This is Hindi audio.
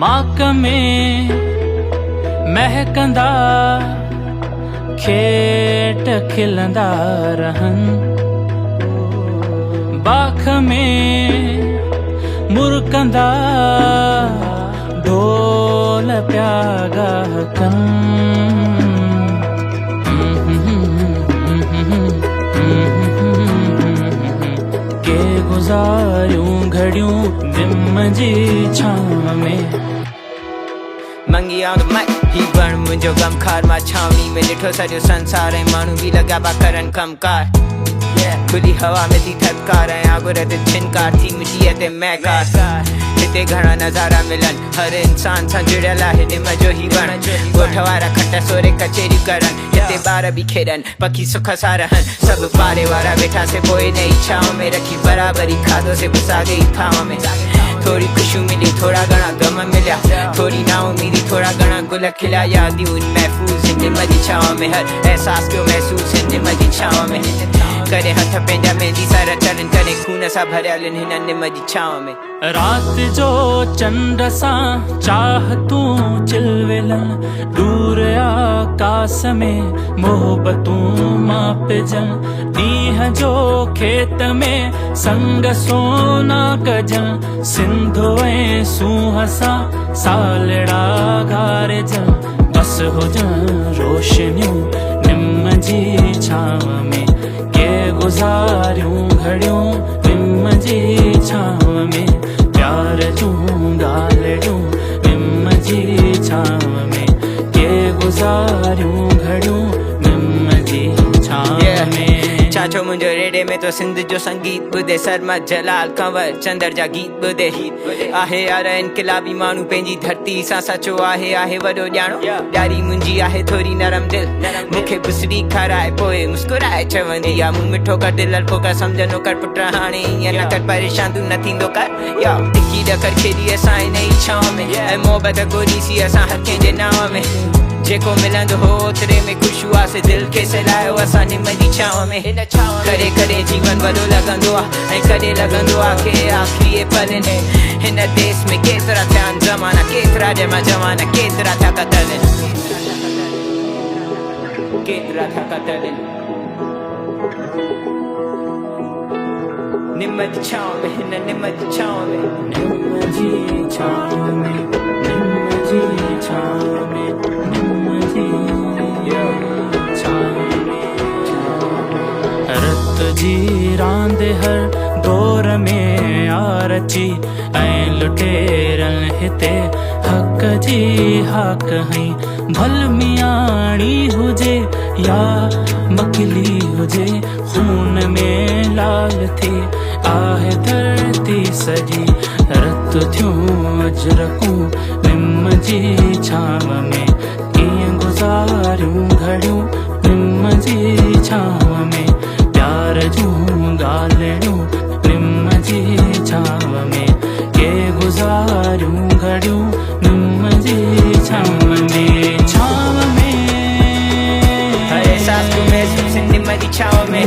माक में महकंदा खेट खिलंदा रहन, बाख में मुरकंदा ढोल प्यागा कन। के गुजारूं घड़ियों निम जी छांव में। मंगी on the mic, ही बण मुंहिंजो गमखार मां छावनी में ॾिठो सॼो संसार ऐं माण्हू बि लॻा पिया करनि कमकार। खुली हवा में थी थदकार ऐं आगुर ते छिनकार थी मिटीअ ते महकार। हिते घणा नज़ारा मिलन, हर इंसान सां जुड़ियल आहे निम जो ही वण। ॻोठ वारा खट सोरे कचेरियूं करन, हिते ॿार बि खेॾनि पखी सुख सां रहन। सभु पारे वारा वेठा से पोइ नई छांव में रखी बराबरी खाधो से साॻे ई थांव में। थोड़ी खुशियूं मिली, थोड़ा घणा गम मिलिया, थोड़ी ना उम्मीदी, थोड़ा घणा गुल खिलिया। यादियूं महफूज़ हिन निम जी छांव में, हर एहसास कयो महसूस हिन निम जी छांव में। करे हथ पंहिंजा मेहंदी सां रचनि, करे खून सां भरियल हिन निम जी छांव में। रात जो चंड सां चाहतूं चिलविलन, दूर आकाश में मोहबतूं मापजन। ॾींहं जो खेत में संग सोना कजन, सिंधु ऐं सूंहं सां सालड़ा घारजन। बस हुजन रोशनियूं निम जी छांव में, के गुज़ारियूं घड़ियूं निम जी छांव में। प्यार जूं ॻाल्हियूं निम जी छांव में, के गुज़ारियूं घड़ियूं निम जी छांव में। चाचो मुंहिंजो रेडे में तो सिंध जो संगीत ॿुधे, सरमत जलाल कंवर चंदर जा गीत ॿुधे। आहे यार इनकलाबी माण्हू पंहिंजी धरती सां सचो आहे, आहे वॾो ॼाणो। ॾारी मुंहिंजी आहे थोरी नरम दिल, मूंखे बुसरी खाराए पोइ मुस्कुराए चवंदी आ, मूं मिठो कर दिल अल्फो कर सम्झंदो कर पुट हाणे ईअं न कर, परेशान तूं न थींदो कर। या टिकी ॾकर खेॾी असां इन ई छांव में, ऐं मोहबत ॻोल्हीसी असां हर कंहिंजे नाव में। जेको मिलंदो हो ओतिरे में ख़ुशि हुआसीं, दिलि खे सलायो असां निम जी छांव में। करे करे जीवन वॾो लॻंदो आहे, ऐं कॾहिं लॻंदो आहे के आख़िरी पल ने। हिन देश में केतिरा थिया आहिनि ज़माना, केतिरा ॼमा जवाना, केतिरा थिया क़तल आहिनि, केतिरा थिया क़तल आहिनि। निम जी छांव में, हिन निम जी छांव में, निम जी छांव में, निम जी छांव में, निम जी छांव में। रत जी रांद हर दौर में आ रची, ऐं लुटेरन हिते हक़ जी हक़ हई। भल मियाणी हुजे या मकली हुजे, खून में लाल थी आहे धरती सजी। रत थियूं अजरकूं निम जी छांव में, कीअं गुज़ारियूं घड़ियूं निम जी छांव में। प्यार जूं ॻाल्हियूं निम जी छांव में, के गुज़ारियूं घड़ियूं निम जी छांव में। छांव में हर एहसास को महसूस निम जी छांव में।